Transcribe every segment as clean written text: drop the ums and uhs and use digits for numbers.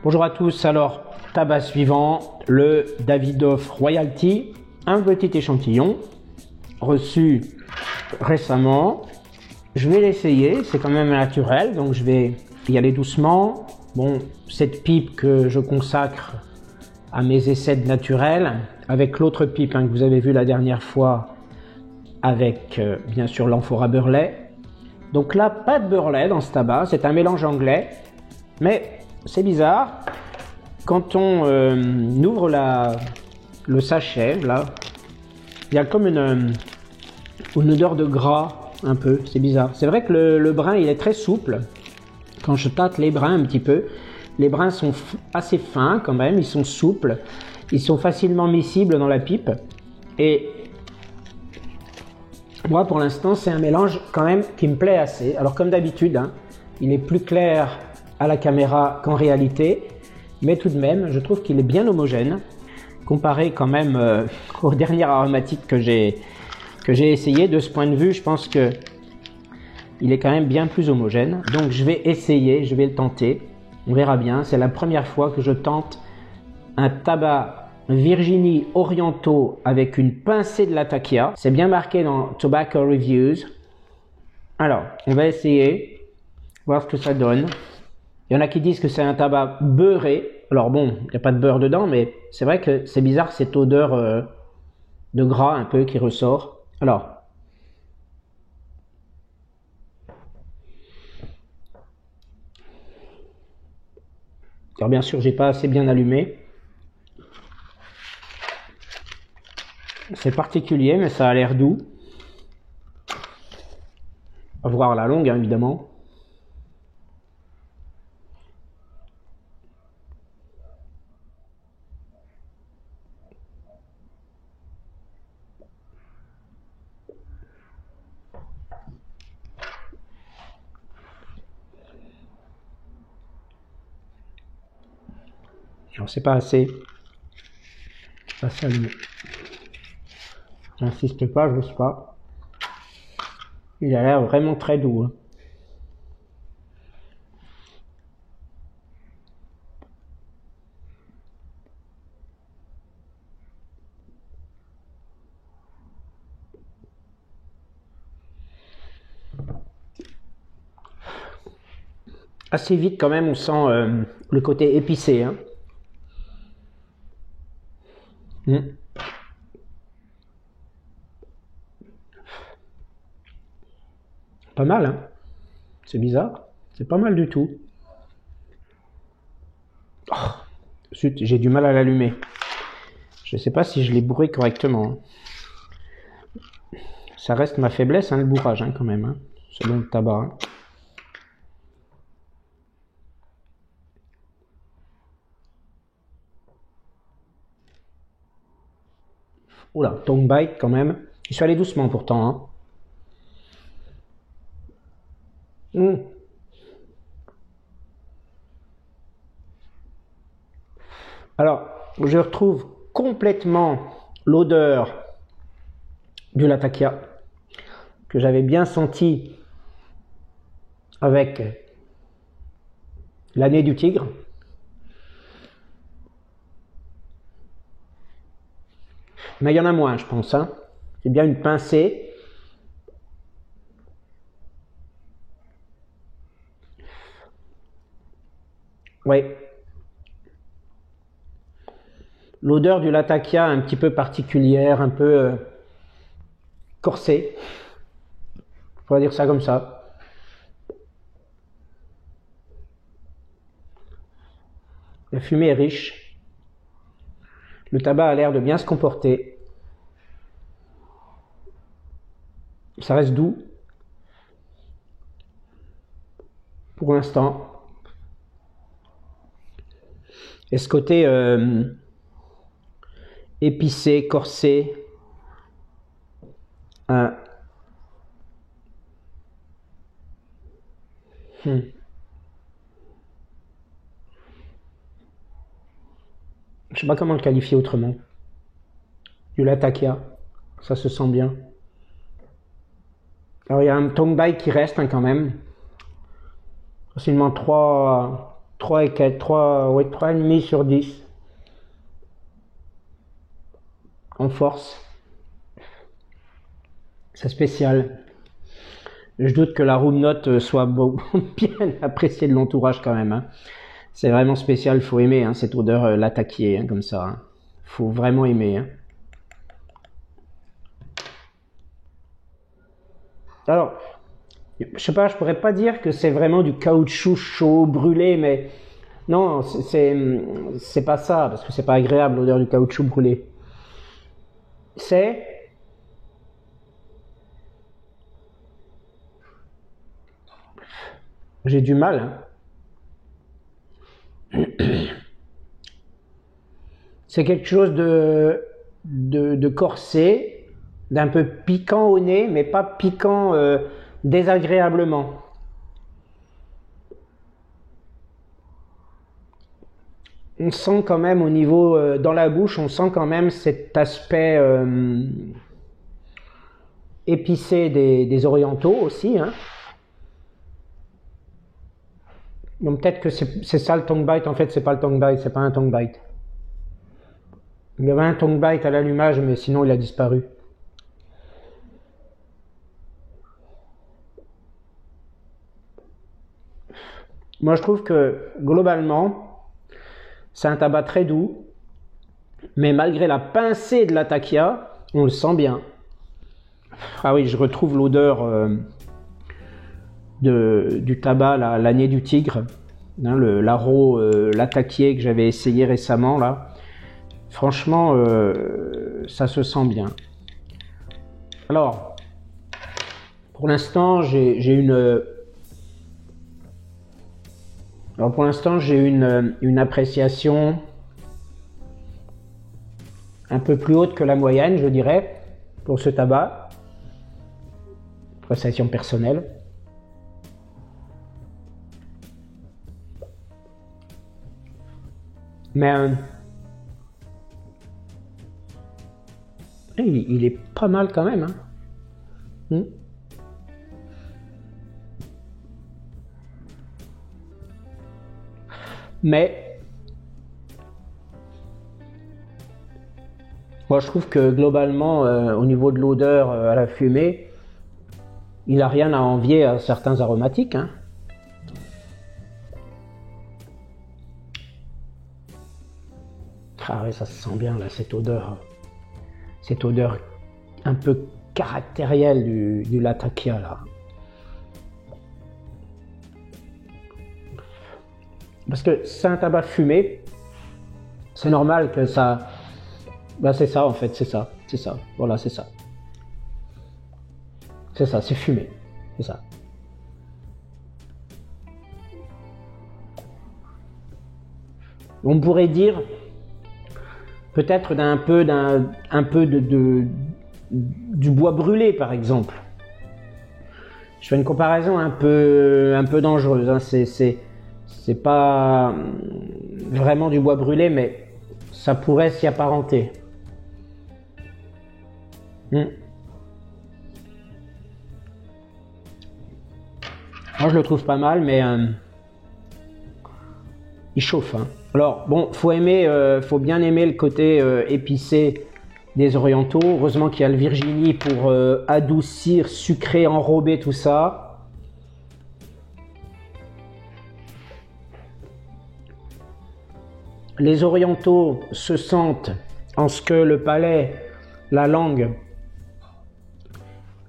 Bonjour à tous, alors tabac suivant, le Davidoff Royalty, un petit échantillon reçu récemment. Je vais l'essayer, c'est quand même naturel, donc je vais y aller doucement. Bon, cette pipe que je consacre à mes essais de naturel, avec l'autre pipe que vous avez vu la dernière fois, avec bien sûr l'amphora Burley. Donc là, pas de Burley dans ce tabac, c'est un mélange anglais, mais c'est bizarre. Quand on ouvre le sachet, là, il y a comme une odeur de gras, un peu, c'est bizarre. C'est vrai que le brin, il est très souple. Quand je tâte les brins un petit peu, les brins sont assez fins quand même, ils sont souples, ils sont facilement miscibles dans la pipe. Et moi, pour l'instant, c'est un mélange quand même qui me plaît assez. Alors comme d'habitude, il est plus clair à la caméra qu'en réalité, mais tout de même, je trouve qu'il est bien homogène, comparé quand même aux dernières aromatiques que j'ai essayé. De ce point de vue, je pense que il est quand même bien plus homogène. Donc je vais essayer, je vais le tenter, on verra bien. C'est la première fois que je tente un tabac Virginie Oriental avec une pincée de Latakia. C'est bien marqué dans Tobacco Reviews. Alors, on va essayer, voir ce que ça donne. Il y en a qui disent que c'est un tabac beurré. Alors bon, il n'y a pas de beurre dedans, mais c'est vrai que c'est bizarre cette odeur de gras un peu qui ressort. Alors bien sûr, j'ai pas assez bien allumé. C'est particulier, mais ça a l'air doux. À voir à la longue, évidemment. Alors c'est pas assez. Pas assez allumé. J'insiste pas, je n'ose pas. Il a l'air vraiment très doux. Assez vite quand même, on sent le côté épicé. Pas mal, c'est bizarre, c'est pas mal du tout. Oh, zut, j'ai du mal à l'allumer. Je sais pas si je l'ai bourré correctement. Ça reste ma faiblesse, le bourrage quand même, selon le tabac. Oula, tongue bite quand même. Je suis allé doucement pourtant. Alors, je retrouve complètement l'odeur du Latakia que j'avais bien senti avec l'année du tigre. Mais il y en a moins, je pense. C'est bien une pincée. Oui. L'odeur du Latakia un petit peu particulière, un peu corsée. On pourrait dire ça comme ça. La fumée est riche. Le tabac a l'air de bien se comporter. Ça reste doux. Pour l'instant. Et ce côté épicé, corsé. Je sais pas comment le qualifier autrement. Du Latakia, ça se sent bien. Alors il y a un tongue bite qui reste quand même. Facilement 3 3 et 4, 3, ouais, 3,5 sur 10. En force. C'est spécial. Je doute que la room note soit bien appréciée de l'entourage quand même. Hein. C'est vraiment spécial, il faut aimer hein, cette odeur l'attaquer hein, comme ça. Hein. Faut vraiment aimer. Hein. Alors, je sais pas, je pourrais pas dire que c'est vraiment du caoutchouc chaud, brûlé, mais non, c'est pas ça, parce que c'est pas agréable l'odeur du caoutchouc brûlé. C'est j'ai du mal. Hein. C'est quelque chose de corsé, d'un peu piquant au nez, mais pas piquant désagréablement. On sent quand même au niveau, dans la bouche, on sent quand même cet aspect épicé des orientaux aussi. Hein. Donc peut-être que c'est ça le tongue bite, en fait c'est pas le tongue bite, c'est pas un tongue bite. Il y avait un tongue bite à l'allumage, mais sinon il a disparu. Moi je trouve que globalement, c'est un tabac très doux, mais malgré la pincée de la takia, on le sent bien. Ah oui, je retrouve l'odeur du tabac, l'année du tigre, hein, l'aro latakié que j'avais essayé récemment là. Franchement, ça se sent bien. Alors, pour l'instant, j'ai une appréciation un peu plus haute que la moyenne, je dirais, pour ce tabac. Appréciation personnelle. Mais il est pas mal quand même. Hein. Mais moi je trouve que globalement au niveau de l'odeur à la fumée, il n'a rien à envier à certains aromatiques. Hein. Ah oui, ça se sent bien là, cette odeur un peu caractérielle du latakia là. Parce que c'est un tabac fumé, c'est normal que ça... Ben c'est ça en fait, c'est ça, voilà c'est ça. C'est ça, c'est fumé, c'est ça. On pourrait dire peut-être un peu du bois brûlé par exemple. Je fais une comparaison un peu dangereuse, hein. C'est pas vraiment du bois brûlé, mais ça pourrait s'y apparenter. Moi je le trouve pas mal, mais il chauffe. Hein. Alors bon, faut bien aimer le côté épicé des orientaux. Heureusement qu'il y a le Virginie pour adoucir, sucrer, enrober tout ça. Les orientaux se sentent en ce que le palais, la langue,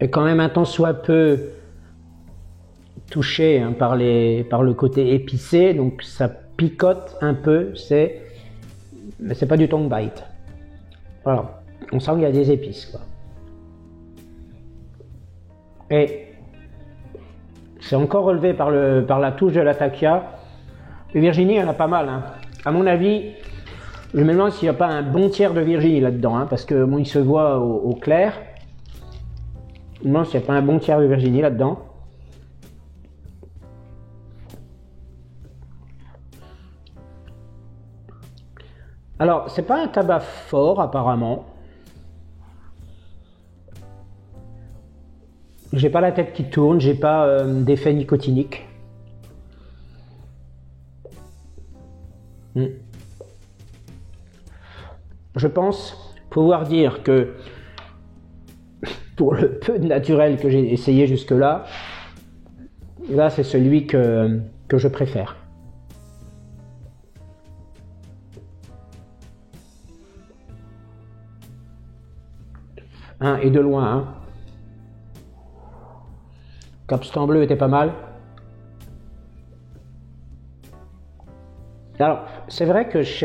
est quand même un tant soit peu touché hein, par le côté épicé, donc ça picote un peu, mais c'est pas du tongue bite. Voilà, on sent qu'il y a des épices quoi. Et c'est encore relevé par la touche de la takia. Le Virginie, il y en a pas mal. Hein. À mon avis, je me demande s'il n'y a pas un bon tiers de Virginie là-dedans, hein, parce que bon, il se voit au clair. Je me demande s'il n'y a pas un bon tiers de Virginie là-dedans. Alors, c'est pas un tabac fort apparemment. J'ai pas la tête qui tourne, j'ai pas d'effet nicotinique. Mm. Je pense pouvoir dire que pour le peu de naturel que j'ai essayé jusque-là, là c'est celui que je préfère. Hein, et de loin. Hein. Capstan bleu était pas mal. Alors, c'est vrai que je ne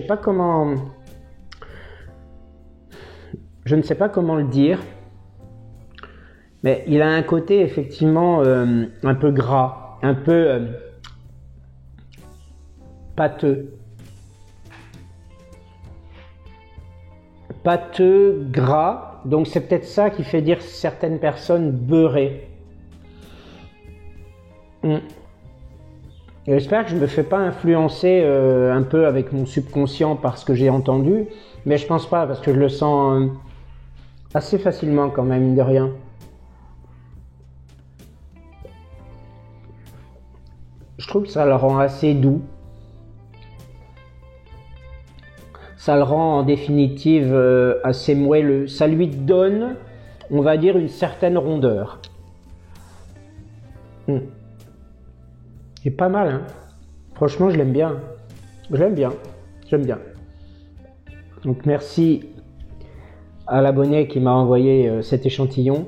sais pas comment le dire, mais il a un côté effectivement un peu gras, un peu pâteux. Pâteux, gras, donc c'est peut-être ça qui fait dire certaines personnes beurrées. J'espère que je ne me fais pas influencer un peu avec mon subconscient par ce que j'ai entendu, mais je pense pas parce que je le sens assez facilement quand même, mine de rien. Je trouve que ça le rend assez doux. Ça le rend en définitive assez moelleux. Ça lui donne, on va dire, une certaine rondeur. C'est pas mal, hein. Franchement, je l'aime bien. J'aime bien. J'aime bien. Donc merci à l'abonné qui m'a envoyé cet échantillon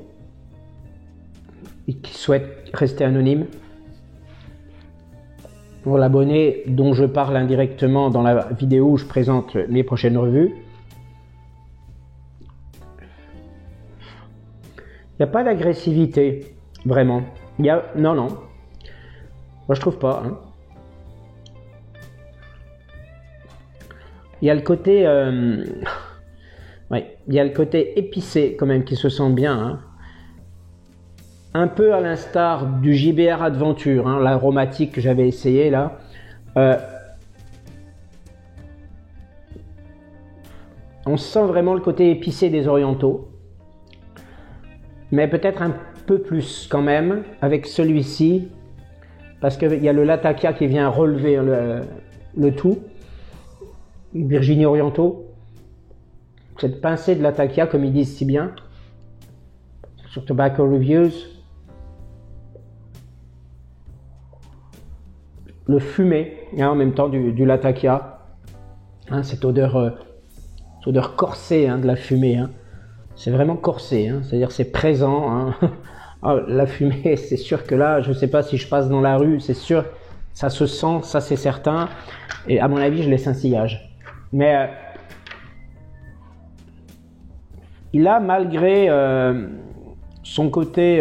et qui souhaite rester anonyme. Pour l'abonné dont je parle indirectement dans la vidéo où je présente mes prochaines revues. Il n'y a pas d'agressivité, vraiment. Non. Moi, je trouve pas. Hein. Il y a le côté... ouais, il y a le côté épicé, quand même, qui se sent bien. Hein. Un peu à l'instar du JBR Adventure, hein, l'aromatique que j'avais essayé là. On sent vraiment le côté épicé des orientaux. Mais peut-être un peu plus quand même avec celui-ci. Parce qu'il y a le Latakia qui vient relever le tout. Virginie orientaux. Cette pincée de Latakia, comme ils disent si bien. Sur Tobacco Reviews. Le fumé, hein, en même temps du Latakia, hein, cette odeur corsée hein, de la fumée, hein. C'est vraiment corsé, hein, c'est-à-dire c'est présent. Hein. Oh, la fumée, c'est sûr que là, je ne sais pas si je passe dans la rue, c'est sûr, ça se sent, ça c'est certain, et à mon avis, je laisse un sillage. Mais il a, malgré son côté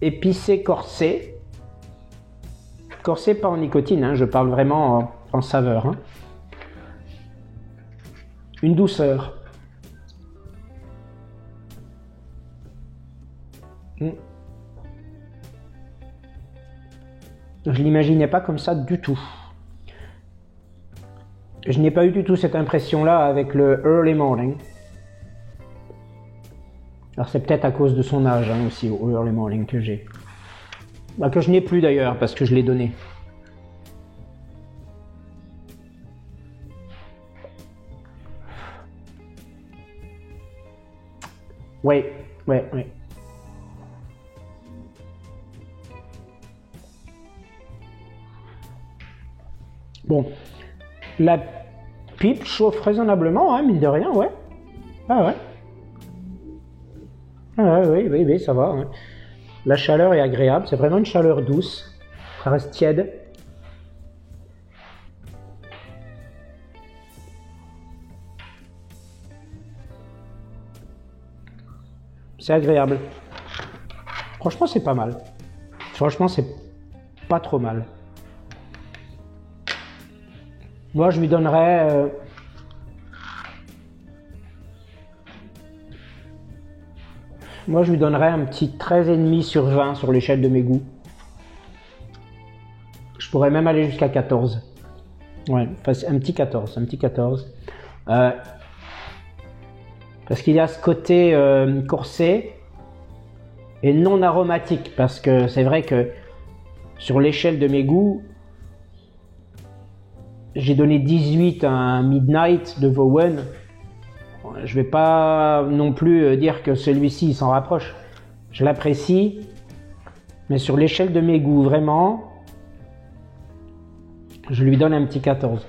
épicé, corsé pas en nicotine, hein, je parle vraiment en saveur. Hein. Une douceur. Je l'imaginais pas comme ça du tout. Je n'ai pas eu du tout cette impression-là avec le Early Morning. Alors c'est peut-être à cause de son âge hein, aussi, au Early Morning que j'ai. Bah, que je n'ai plus d'ailleurs, parce que je l'ai donné. Oui. Bon, la pipe chauffe raisonnablement, hein, mine de rien, ouais. Ah ouais. Ah ouais, oui, ça va. Ouais. La chaleur est agréable, c'est vraiment une chaleur douce. Ça reste tiède. C'est agréable. Franchement, c'est pas mal. Franchement, c'est pas trop mal. Moi, je lui donnerais... Moi, je lui donnerais un petit 13,5 sur 20 sur l'échelle de mes goûts. Je pourrais même aller jusqu'à 14. Ouais, un petit 14. Parce qu'il y a ce côté corsé et non aromatique. Parce que c'est vrai que sur l'échelle de mes goûts, j'ai donné 18 à un Midnight de Vowen. Je vais pas non plus dire que celui-ci s'en rapproche. Je l'apprécie, mais sur l'échelle de mes goûts, vraiment, je lui donne un petit 14.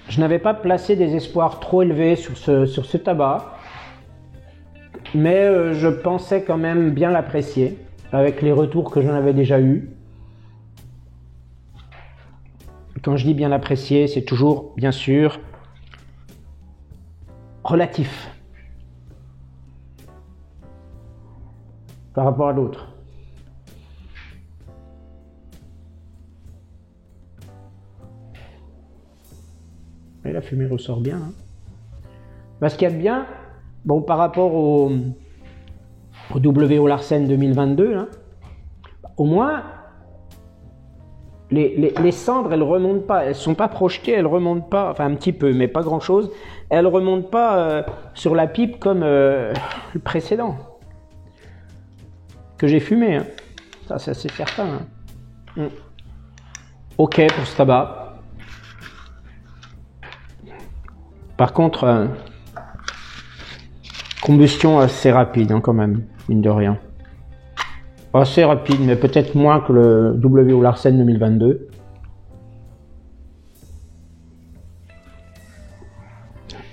Je n'avais pas placé des espoirs trop élevés sur ce tabac, mais je pensais quand même bien l'apprécier, avec les retours que j'en avais déjà eus. Quand je dis bien l'apprécier, c'est toujours, bien sûr, relatif par rapport à l'autre. Et la fumée ressort bien. Hein. Ce qu'il y a de bien, bon, par rapport au W.O. Larsen 2022, hein, au moins, les cendres, elles remontent pas, elles sont pas projetées, elles remontent pas, enfin un petit peu, mais pas grand chose, elles remontent pas sur la pipe comme le précédent que j'ai fumé. Hein. Ça c'est certain. Hein. Ok pour ce tabac. Par contre, combustion assez rapide hein, quand même, mine de rien. Assez rapide, mais peut-être moins que le W.O. Larsen 2022.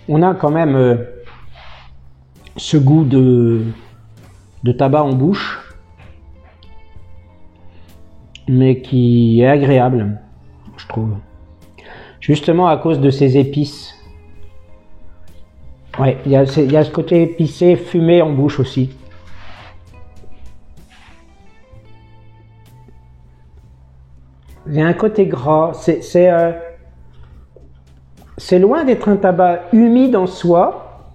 On a quand même ce goût de tabac en bouche, mais qui est agréable, je trouve. Justement à cause de ces épices. Ouais, il y a ce côté épicé, fumé en bouche aussi. Il y a un côté gras. C'est loin d'être un tabac humide en soi,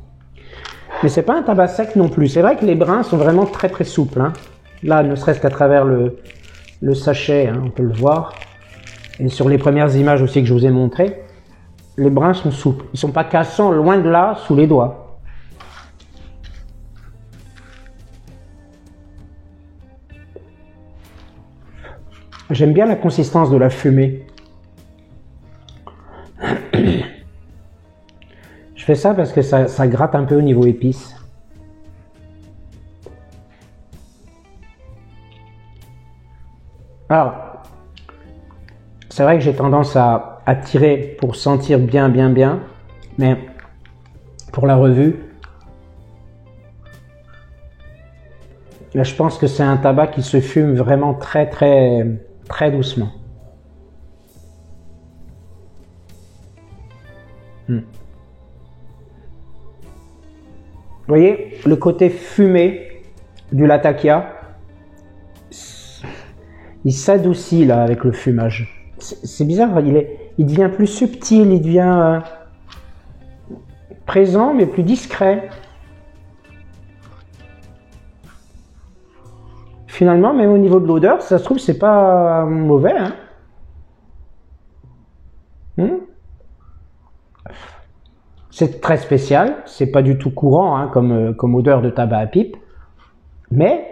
mais c'est pas un tabac sec non plus. C'est vrai que les brins sont vraiment très très souples. Hein. Là, ne serait-ce qu'à travers le sachet, hein, on peut le voir. Et sur les premières images aussi que je vous ai montrées, les brins sont souples. Ils sont pas cassants, loin de là, sous les doigts. J'aime bien la consistance de la fumée. Je fais ça parce que ça gratte un peu au niveau épices. Alors, c'est vrai que j'ai tendance à tirer pour sentir bien, mais pour la revue, là, je pense que c'est un tabac qui se fume vraiment très doucement. Vous voyez, le côté fumé du Latakia, il s'adoucit là avec le fumage. C'est bizarre, il devient plus subtil, il devient présent mais plus discret. Finalement, même au niveau de l'odeur, ça se trouve, c'est pas mauvais. Hein. C'est très spécial, c'est pas du tout courant hein, comme odeur de tabac à pipe, mais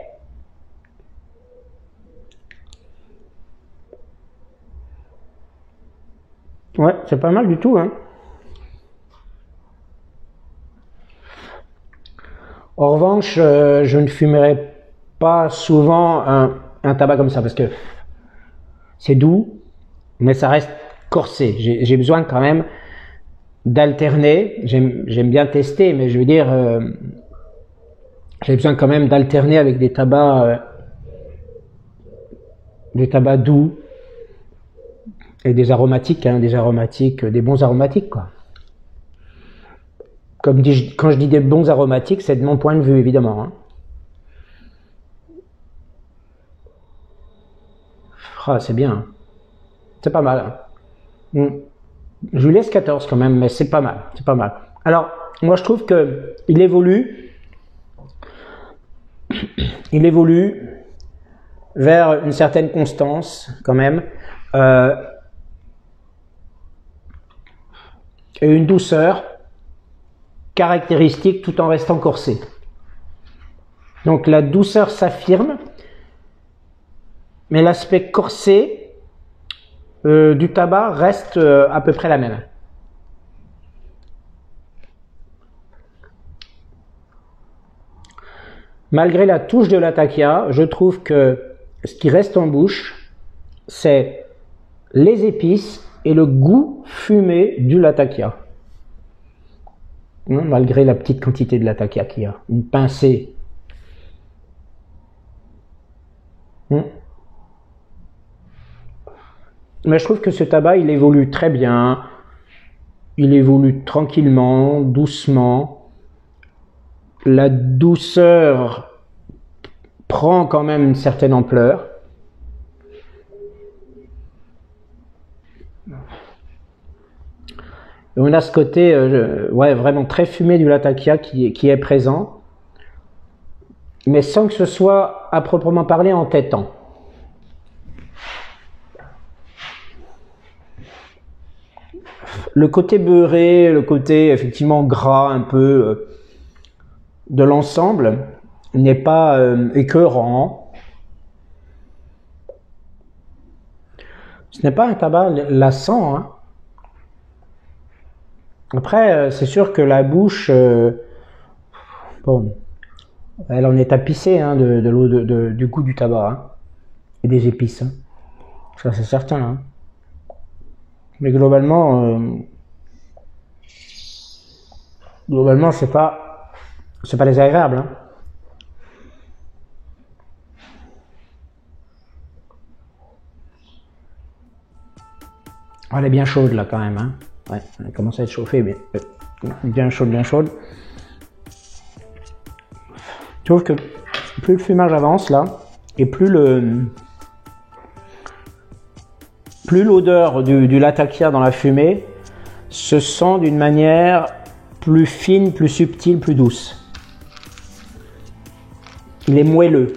ouais, c'est pas mal du tout. Hein. En revanche, je ne fumerai pas souvent un tabac comme ça parce que c'est doux, mais ça reste corsé. J'ai besoin quand même d'alterner. J'aime bien tester, mais je veux dire, j'ai besoin quand même d'alterner avec des tabacs doux et des aromatiques, hein, des bons aromatiques, quoi. Quand je dis des bons aromatiques, c'est de mon point de vue, évidemment. Hein. Ah, c'est bien. Hein. C'est pas mal. Hein. Je lui laisse 14 quand même, mais c'est pas mal. C'est pas mal. Alors, moi, je trouve que il évolue vers une certaine constance, quand même, et une douceur caractéristique tout en restant corsé. Donc la douceur s'affirme, mais l'aspect corsé du tabac reste à peu près la même. Malgré la touche de latakia, je trouve que ce qui reste en bouche, c'est les épices et le goût fumé du latakia. Malgré la petite quantité de latakia qu'il y a. Une pincée. Mais je trouve que ce tabac, il évolue très bien. Il évolue tranquillement, doucement. La douceur prend quand même une certaine ampleur. Et on a ce côté ouais, vraiment très fumé du latakia qui est présent, mais sans que ce soit à proprement parler entêtant. Le côté beurré, le côté effectivement gras un peu de l'ensemble n'est pas écœurant. Ce n'est pas un tabac lassant, hein. Après, c'est sûr que la bouche, bon, elle en est tapissée hein, de l'eau du goût du tabac hein, et des épices. Hein. Ça, c'est certain. Hein. Mais globalement, c'est pas désagréable. Hein. Elle est bien chaude là quand même. Hein. Ouais, elle commence à être chauffée, mais bien chaude, bien chaude. Je trouve que plus le fumage avance là, et plus l'odeur du latakia dans la fumée se sent d'une manière plus fine, plus subtile, plus douce. Il est moelleux.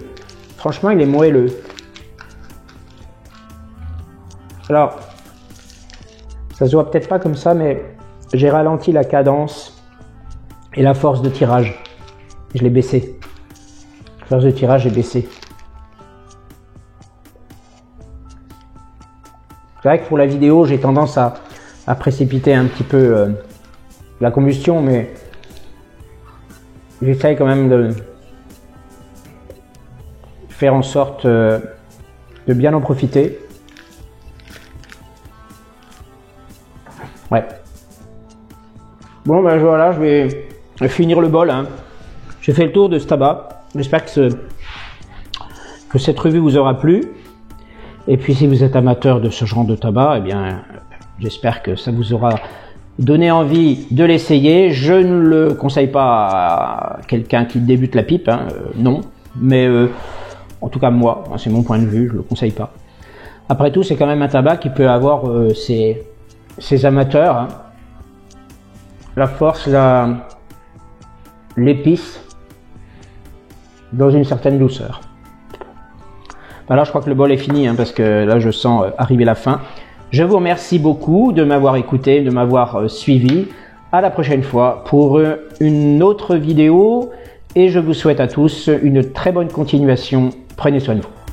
Franchement, il est moelleux. Alors, ça se voit peut-être pas comme ça, mais j'ai ralenti la cadence et la force de tirage. Je l'ai baissé. La force de tirage est baissée. C'est vrai que pour la vidéo, j'ai tendance à précipiter un petit peu la combustion, mais j'essaye quand même de faire en sorte de bien en profiter. Ouais. Bon ben voilà, je vais finir le bol. Hein. J'ai fait le tour de ce tabac. J'espère que cette revue vous aura plu. Et puis si vous êtes amateur de ce genre de tabac, eh bien j'espère que ça vous aura donné envie de l'essayer. Je ne le conseille pas à quelqu'un qui débute la pipe, hein, non. Mais en tout cas moi, c'est mon point de vue, je ne le conseille pas. Après tout, c'est quand même un tabac qui peut avoir ses amateurs, hein. La force, l'épice dans une certaine douceur. Alors je crois que le bol est fini hein, parce que là je sens arriver la fin. Je vous remercie beaucoup de m'avoir écouté, de m'avoir suivi. À la prochaine fois pour une autre vidéo et je vous souhaite à tous une très bonne continuation. Prenez soin de vous.